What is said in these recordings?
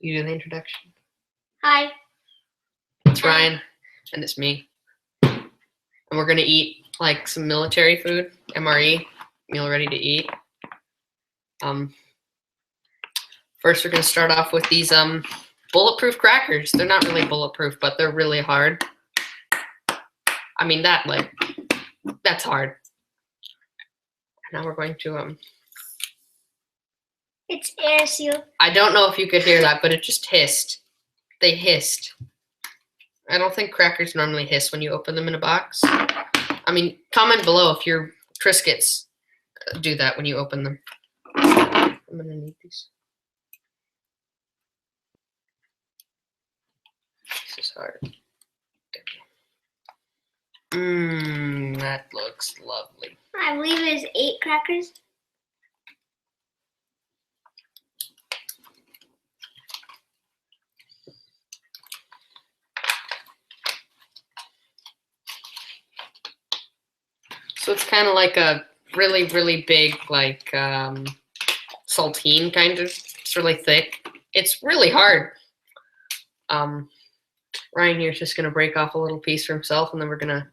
You do the introduction. Hi. It's Ryan, and it's me. And we're gonna eat like some military food, MRE, meal ready to eat. First we're gonna start off with these bulletproof crackers. They're not really bulletproof, but they're really hard. I mean that's hard. Now we're going to It's air sealed. I don't know if you could hear that, but it just hissed. They hissed. I don't think crackers normally hiss when you open them in a box. I mean, comment below if your Triscuits do that when you open them. I'm gonna need these. This is hard. That looks lovely. I believe it's 8 crackers. So it's kind of like a really, really big, like saltine kind of. It's really thick. It's really hard. Ryan here's just gonna break off a little piece for himself, and then we're gonna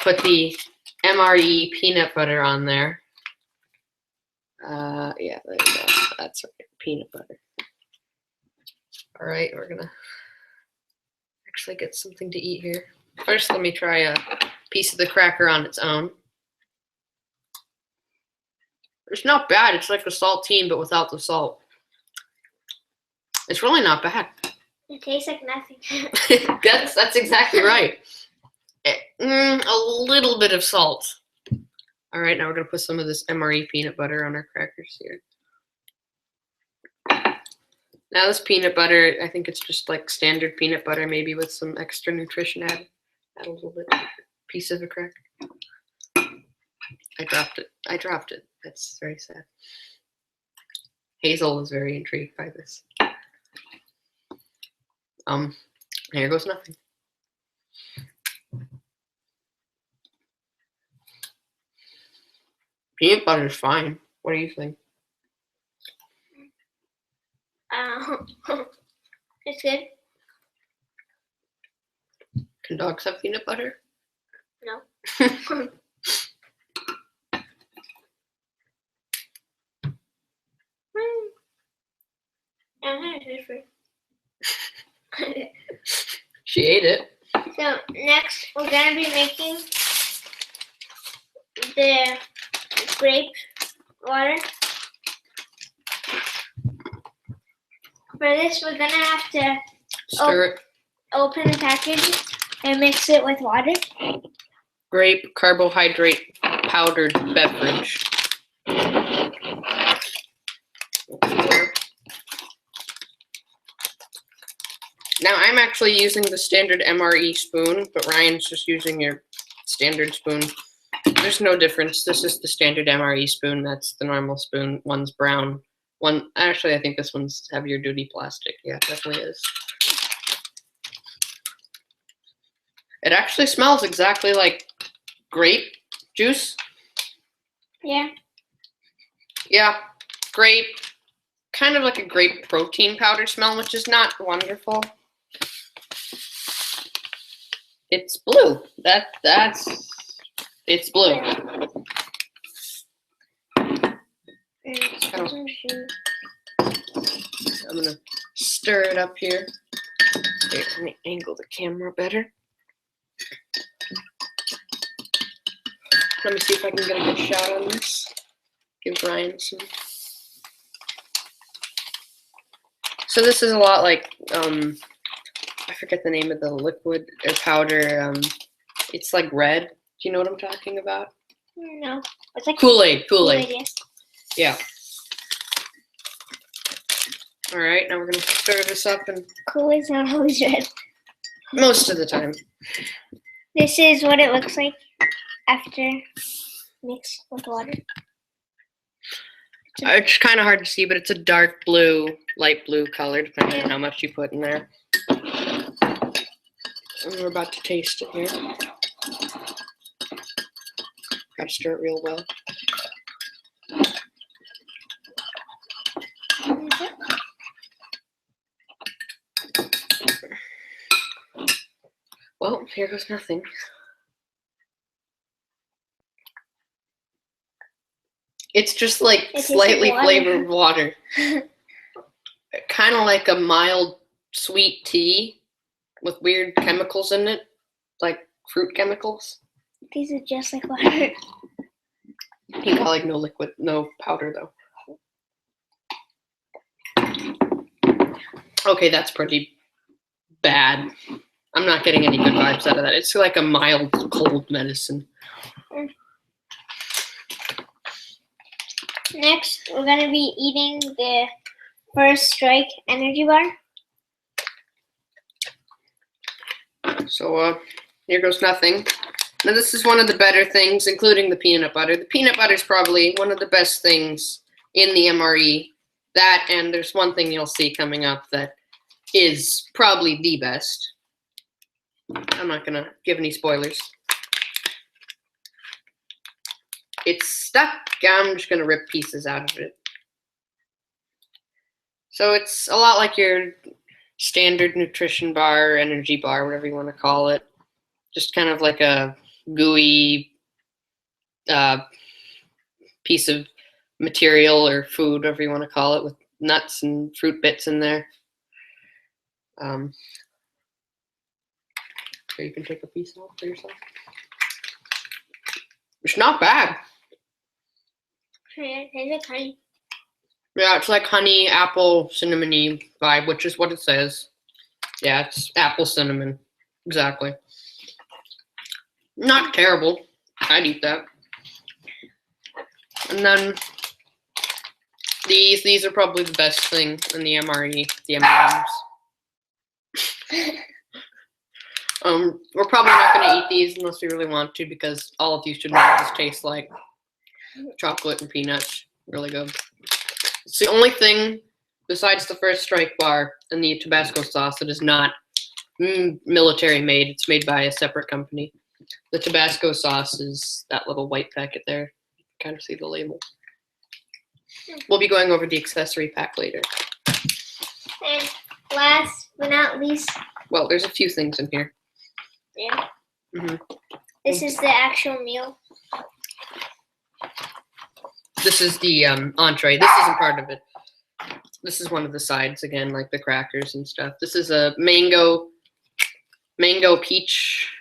put the MRE peanut butter on there. Yeah, there you go. That's right, peanut butter. All right, we're gonna actually get something to eat here. First, let me try a piece of the cracker on its own. It's not bad. It's like a saltine, but without the salt. It's really not bad. It tastes like nothing. That's exactly right. A little bit of salt. All right, now we're gonna put some of this MRE peanut butter on our crackers here. Now this peanut butter, I think it's just like standard peanut butter, maybe with some extra nutrition added. Add a little bit, piece of a cracker. I dropped it. That's very sad. Hazel is very intrigued by this. Here goes nothing. Peanut butter is fine. What do you think? It's good. Can dogs have peanut butter? No. She ate it. So next we're gonna be making the grape water. For this we're gonna have to Stir it. Open the package and mix it with water. Grape carbohydrate powdered beverage. Now I'm actually using the standard MRE spoon, but Ryan's just using your standard spoon. There's no difference. This is the standard MRE spoon. That's the normal spoon. One's brown. Actually, I think this one's heavier duty plastic. Yeah, it definitely is. It actually smells exactly like grape juice. Yeah. Yeah, grape. Kind of like a grape protein powder smell, which is not wonderful. It's blue. It's blue. I'm gonna stir it up here. Here, let me angle the camera better. Let me see if I can get a good shot on this. Give Ryan some. So this is a lot like I forget the name of the liquid or powder. It's like red. Do you know what I'm talking about? No. It's like Kool-Aid. Kool-Aid, Yeah. All right, now we're gonna stir this up, and Kool-Aid's not always red. most of the time. This is what it looks like after mixed with water. It's kind of hard to see, but it's a dark blue, light blue color, depending on how much you put in there. And we're about to taste it here. Gotta stir it real well. Well, here goes nothing. It's just like slightly flavored water. Kind of like a mild sweet tea with weird chemicals in it, like fruit chemicals. These are just like water. You got like no liquid, no powder though. Okay, that's pretty bad. I'm not getting any good vibes out of that. It's like a mild cold medicine. Next, we're gonna be eating the First Strike energy bar. So here goes nothing. Now this is one of the better things, including the peanut butter. The peanut butter is probably one of the best things in the MRE. That, and there's one thing you'll see coming up that is probably the best. I'm not gonna give any spoilers. It's stuck. I'm just gonna rip pieces out of it. So it's a lot like your standard nutrition bar, energy bar, whatever you want to call it. Just kind of like a gooey piece of material or food, whatever you want to call it, with nuts and fruit bits in there. So you can take a piece out for yourself. It's not bad. Yeah, it tastes like honey. Yeah, it's like honey, apple, cinnamony vibe, which is what it says. Yeah, it's apple cinnamon. Exactly. Not terrible. I'd eat that. And then these are probably the best thing in the MRE, the M&ms. We're probably not going to eat these unless we really want to, because all of you should know what this tastes like. Chocolate and peanuts. Really good. It's the only thing besides the First Strike bar and the Tabasco sauce that is not military made. It's made by a separate company. The Tabasco sauce is that little white packet there. You can kind of see the label. We'll be going over the accessory pack later. And last but not least, well, there's a few things in here. Yeah. This is the actual meal. This is the entree. This isn't part of it. This is one of the sides again, like the crackers and stuff. This is a mango peach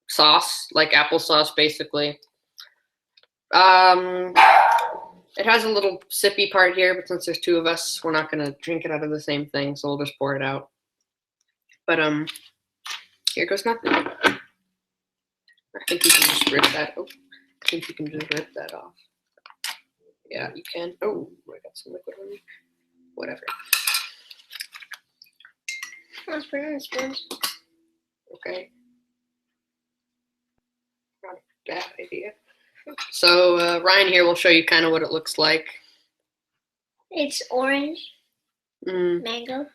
sauce, like applesauce basically. It has a little sippy part here, but since there's two of us, we're not gonna drink it out of the same thing, so we'll just pour it out. But here goes nothing. I think you can just rip that. Oh, I think you can just rip that off. Yeah, you can. Oh, I got some liquid on me. Whatever. Let's put it in the spoons. Okay. Not a bad idea. So Ryan here will show you kind of what it looks like. It's orange, mango,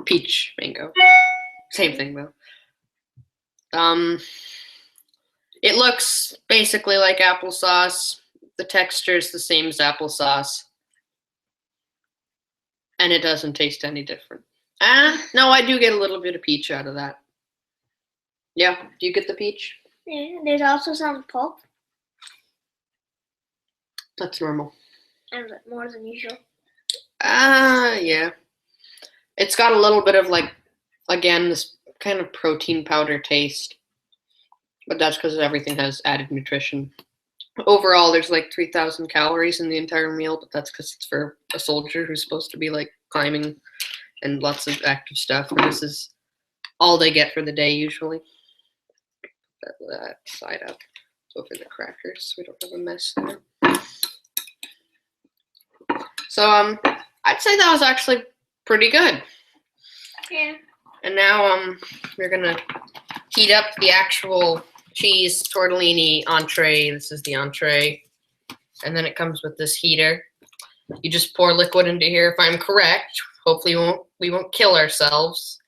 peach, mango. Same thing though. It looks basically like applesauce. The texture is the same as applesauce. And it doesn't taste any different. No, I do get a little bit of peach out of that. Yeah, do you get the peach? Yeah, there's also some pulp. That's normal. And more than usual. Yeah. It's got a little bit of like, again, this kind of protein powder taste. But that's because everything has added nutrition. Overall, there's like 3,000 calories in the entire meal, but that's because it's for a soldier who's supposed to be like climbing and lots of active stuff. And this is all they get for the day usually. Put that side up over the crackers so we don't have a mess there. So I'd say that was actually pretty good. Yeah. And now we're gonna heat up the actual cheese tortellini entree. This is the entree. And then it comes with this heater. You just pour liquid into here if I'm correct. Hopefully we won't kill ourselves.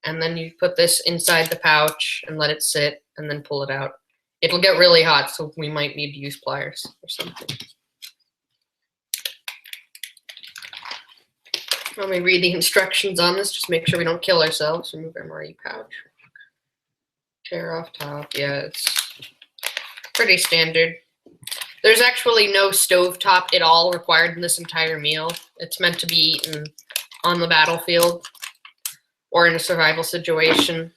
And then you put this inside the pouch and let it sit and then pull it out. It'll get really hot, so we might need to use pliers or something. Let me read the instructions on this. Just make sure we don't kill ourselves. Remove MRE pouch. Tear off top. Yeah, it's pretty standard. There's actually no stovetop at all required in this entire meal. It's meant to be eaten on the battlefield or in a survival situation.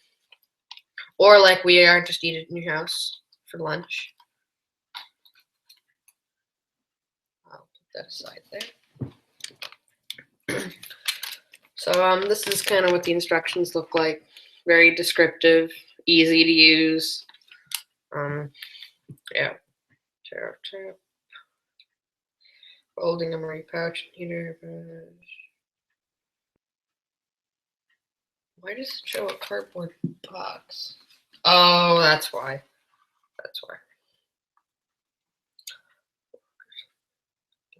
Or like we are, just eat it in your house for lunch. I'll put that aside there. So this is kind of what the instructions look like. Very descriptive, easy to use. Yeah. Tear. Folding MRE pouch, heater. Why does it show a cardboard box? Oh, that's why. That's why.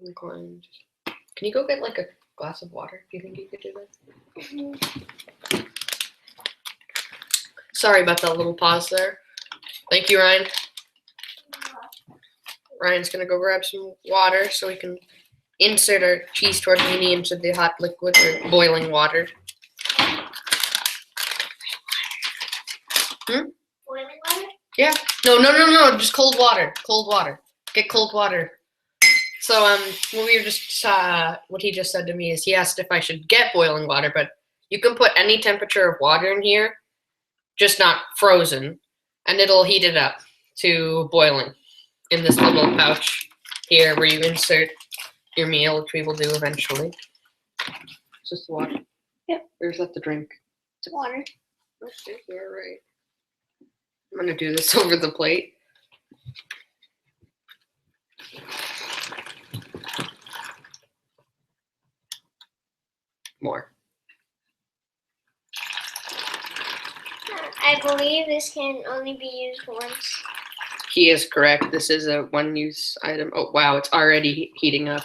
Inclined. Can you go get like a glass of water? Do you think you could do that? Sorry about that little pause there. Thank you, Ryan. Ryan's gonna go grab some water so we can insert our cheese tortellini into the hot liquid or boiling water. Boiling water? Yeah. No. Just cold water. Cold water. Get cold water. So what we were just what he just said to me is he asked if I should get boiling water, but you can put any temperature of water in here, just not frozen, and it'll heat it up to boiling in this little pouch here where you insert your meal, which we will do eventually. Is this the water? Yep. Or is that the drink? It's water. Okay, you're right. I'm gonna do this over the plate. More. I believe this can only be used once. He is correct. This is a one-use item. Oh wow, it's already heating up.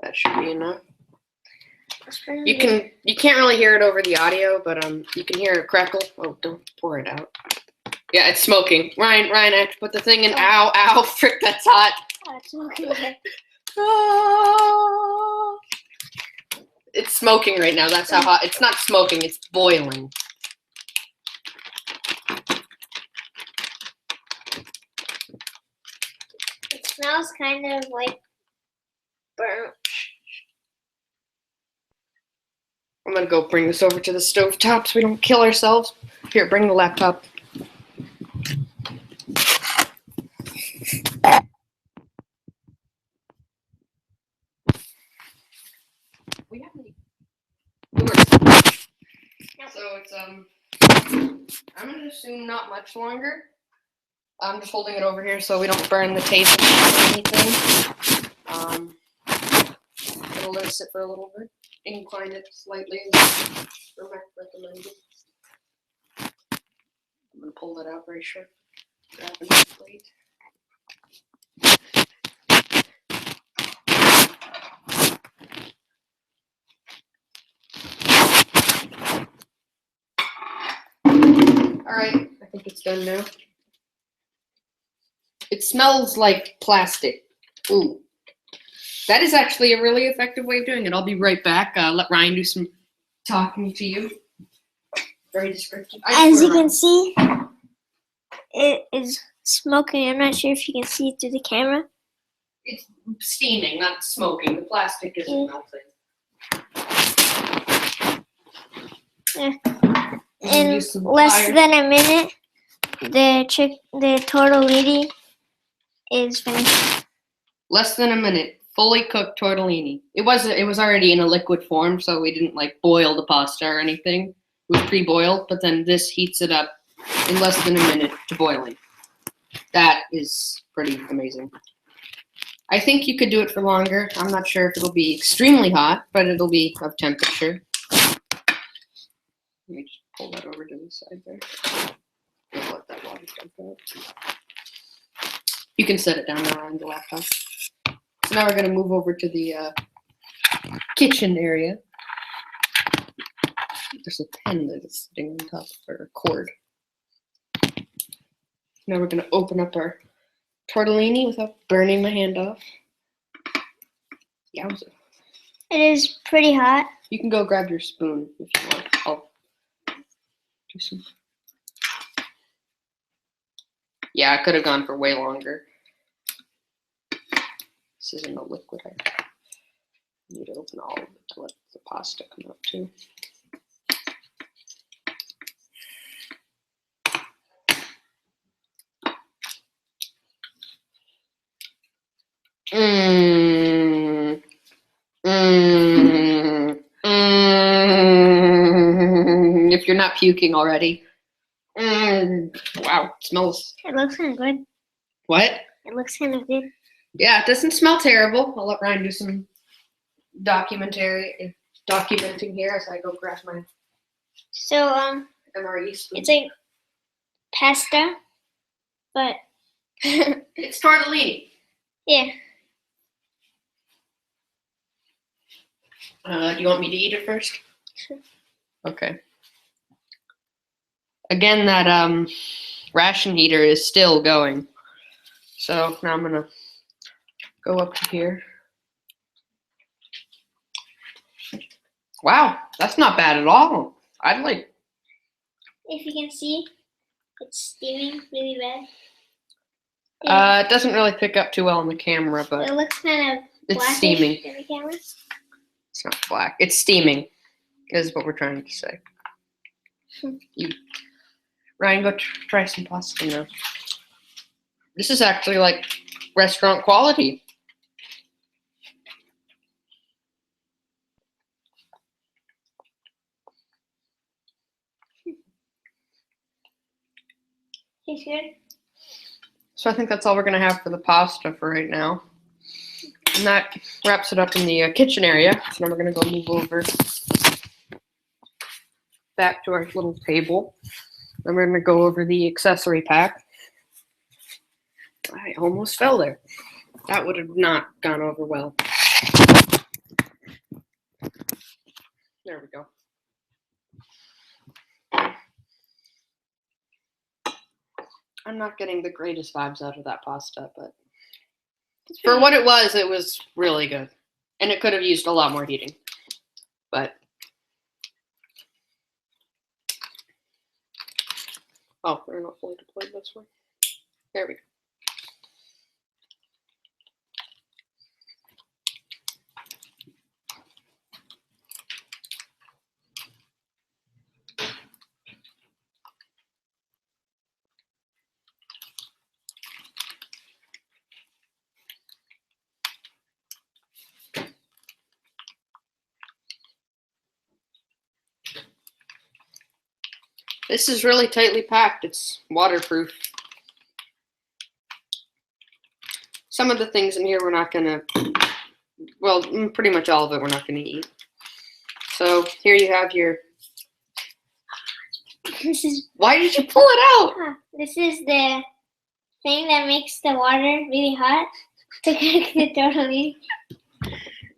That should be enough. You can't really hear it over the audio, but you can hear it crackle. Oh, don't pour it out. Yeah, it's smoking. Ryan, I have to put the thing in. Oh. Ow, frick, that's hot. Oh, it's smoking. Ah. It's smoking right now. That's how hot. It's not smoking. It's boiling. It smells kind of like burnt. I'm gonna go bring this over to the stovetop so we don't kill ourselves. Here, bring the laptop. We have any doors. So it's I'm gonna assume not much longer. I'm just holding it over here so we don't burn the table or anything. It'll let it sit for a little bit. Incline it slightly as recommended. I'm gonna pull that out very short. Grab another plate. Alright, I think it's done now. It smells like plastic. Ooh. That is actually a really effective way of doing it. I'll be right back. Let Ryan do some talking to you. Very descriptive. As you can see, it is smoking. I'm not sure if you can see it through the camera. It's steaming, not smoking. The plastic isn't melting. In less than a minute, the tortellini is finished. Less than a minute. Fully cooked tortellini. It was already in a liquid form, so we didn't like boil the pasta or anything. It was pre-boiled, but then this heats it up in less than a minute to boiling. That is pretty amazing. I think you could do it for longer. I'm not sure if it'll be extremely hot, but it'll be of temperature. Let me just pull that over to the side there. I'll let that water jump out. You can set it down now on the laptop. So now we're going to move over to the kitchen area. There's a pen that is sitting on top of our cord. Now we're going to open up our tortellini without burning my hand off. Yowza. It is pretty hot. You can go grab your spoon if you want. I'll Do some. Yeah, I could have gone for way longer. This isn't a liquid. I need to open all of it to let the pasta come out too. If you're not puking already. Wow, it smells. It looks kind of good. What? It looks kind of good. Yeah, it doesn't smell terrible. I'll let Ryan do some documenting here as I go grab my So MRE spoon. it's like pasta, but It's tortellini. yeah. Do you want me to eat it first? Sure. Okay. Again, that ration heater is still going. So now I'm gonna go up to here. Wow, that's not bad at all. I'd like. If you can see, it's steaming really bad. It doesn't really pick up too well on the camera, but It looks kind of it's blackish steaming. in the camera. It's not black. It's steaming, is what we're trying to say. Ryan, go try some pasta now. This is actually like restaurant quality. Tastes good. So I think that's all we're gonna have for the pasta for right now. And that wraps it up in the kitchen area. So now we're gonna go move over back to our little table. Then we're gonna go over the accessory pack. I almost fell there. That would have not gone over well. There we go. I'm not getting the greatest vibes out of that pasta, but for what it was really good. And it could have used a lot more heating. But oh, we're not fully deployed this one. There we go. This is really tightly packed. It's waterproof. Some of the things in here we're not gonna, well, pretty much all of it we're not gonna eat. So here you have your, This is why did you pull it out? this is the thing that makes the water really hot to cook the tortellini.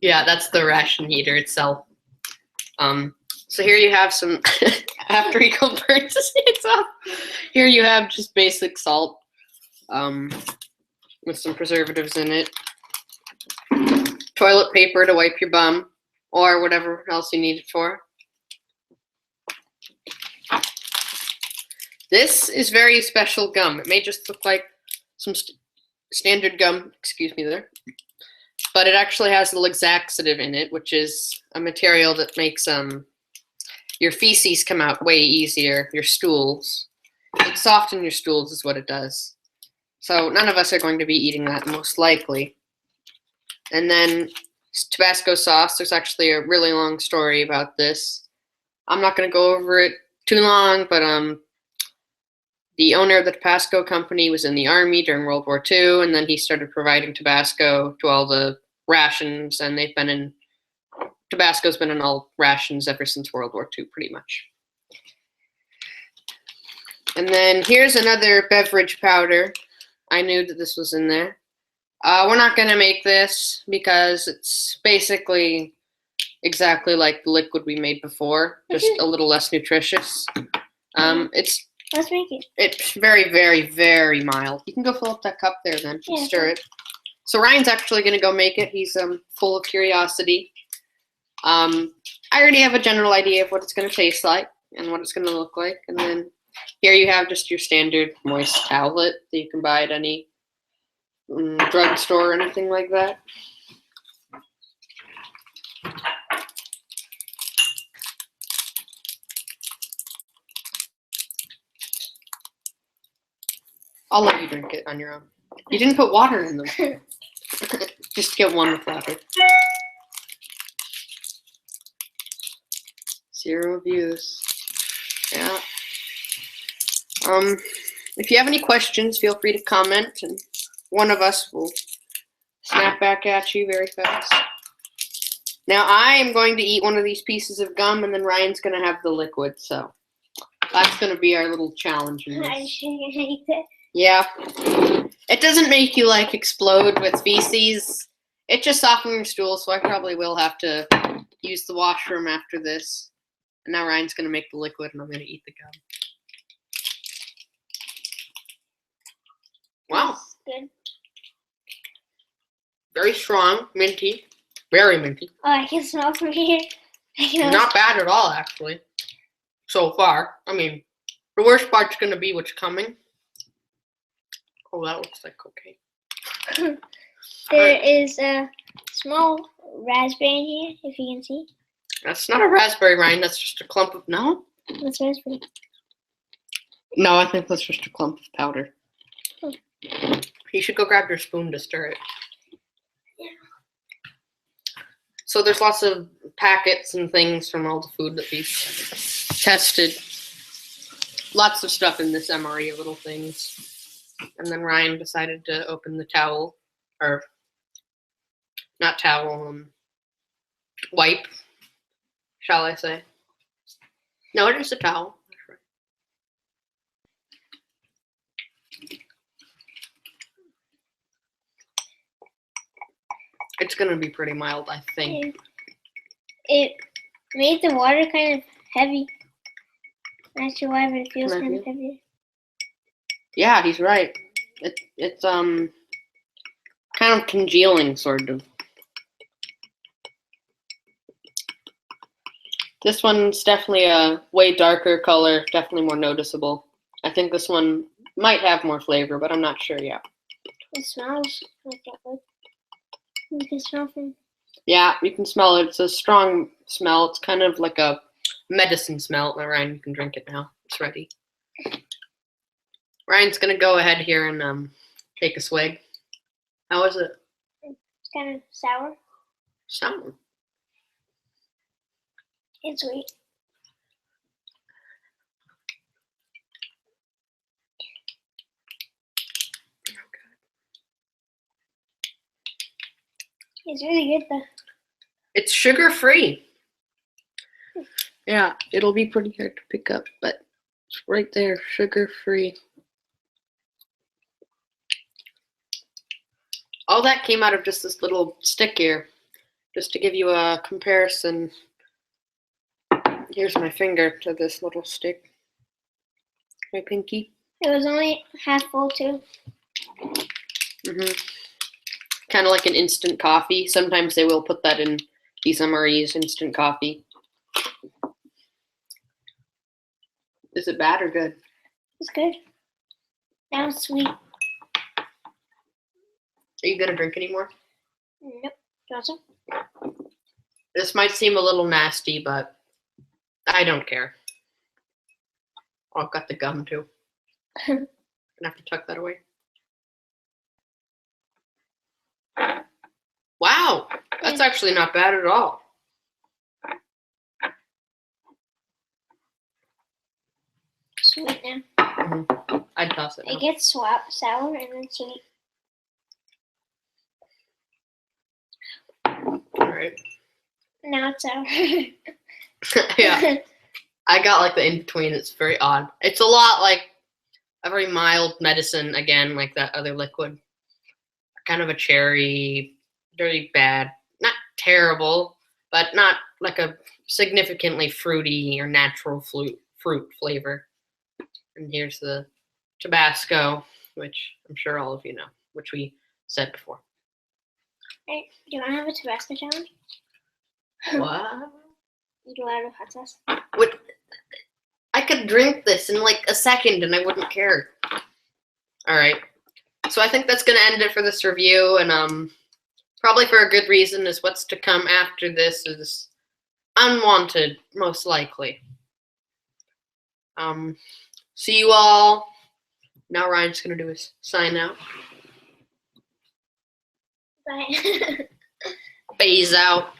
Yeah, that's the ration heater itself. So here you have some, after Rico burns his hands off, here you have just basic salt with some preservatives in it. Toilet paper to wipe your bum or whatever else you need it for. This is very special gum. It may just look like some standard gum, excuse me there, but it actually has the laxative in it, which is a material that makes your feces come out way easier, your stools. It softens your stools is what it does. So none of us are going to be eating that most likely. And then Tabasco sauce, there's actually a really long story about this. I'm not going to go over it too long, but the owner of the Tabasco company was in the army during World War II, and then he started providing Tabasco to all the rations, and Tabasco's been in all rations ever since World War II, pretty much. And then here's another beverage powder. I knew that this was in there. We're not going to make this because it's basically exactly like the liquid we made before, just a little less nutritious. Let's make it. It's very, very, very mild. You can go fill up that cup there then and Yeah, stir it. So Ryan's actually going to go make it. He's full of curiosity. I already have a general idea of what it's going to taste like. and what it's going to look like. And then here you have just your standard moist towelette that you can buy at any drugstore or anything like that. I'll let you drink it on your own. You didn't put water in them. Just get one with water. 0 views. Yeah. If you have any questions, feel free to comment, and one of us will snap back at you very fast. Now I am going to eat one of these pieces of gum, and then Ryan's going to have the liquid. So that's going to be our little challenge in this. Yeah. It doesn't make you like explode with feces. It just softens your stool, so I probably will have to use the washroom after this. And now Ryan's going to make the liquid, and I'm going to eat the gum. Wow. Good. Very strong, minty. Very minty. Oh, I can smell from here. Not bad at all, actually. So far. I mean, the worst part's going to be what's coming. Oh, that looks like cocaine. There is a small raspberry in here, if you can see. That's not a raspberry, Ryan. That's just a clump of... No? That's raspberry. No, I think that's just a clump of powder. Hmm. You should go grab your spoon to stir it. Yeah. So there's lots of packets and things from all the food that we've tested. Lots of stuff in this MRE, little things. And then Ryan decided to open the towel, or not towel, wipe, shall I say. No, it is a towel. It's going to be pretty mild, I think. It made the water kind of heavy. Not sure why, but it feels kind of heavy. Yeah, he's right. It's kind of congealing, sort of. This one's definitely a way darker color, definitely more noticeable. I think this one might have more flavor, but I'm not sure yet. It smells like that. You can smell it. Yeah, you can smell it. It's a strong smell. It's kind of like a medicine smell. Now, Ryan, you can drink it now. It's ready. Ryan's gonna go ahead here and take a swig. How is it? It's kind of sour. Sour. It's sweet. It's really good though. It's sugar-free. Yeah, it'll be pretty hard to pick up, but it's right there, sugar-free. All that came out of just this little stick here, just to give you a comparison. Here's my finger to this little stick. My pinky. It was only half full too. Kind of like an instant coffee. Sometimes they will put that in these MREs, instant coffee. Is it bad or good? It's good. Now it's sweet. Are you gonna drink any more? Nope. Do you want some? This might seem a little nasty, but I don't care. Oh, I've got the gum too. Gonna have to tuck that away. Wow, that's actually not bad at all. Sweet now. I'd toss it now. It gets sour and then sweet. Alright. Now it's sour. Yeah. I got like the in-between. It's very odd. It's a lot like a very mild medicine, again, like that other liquid. Kind of a cherry, very bad. Not terrible, but not like a significantly fruity or natural fruit flavor. And here's the Tabasco, which I'm sure all of you know, which we said before. Hey, do you want to have a Tabasco challenge? What? Eat a lot of hot sauce. What? I could drink this in like a second and I wouldn't care. All right. So I think that's going to end it for this review, and probably for a good reason, is what's to come after this is unwanted, most likely. See you all. Now Ryan's going to do his sign out. Bye. Phase out.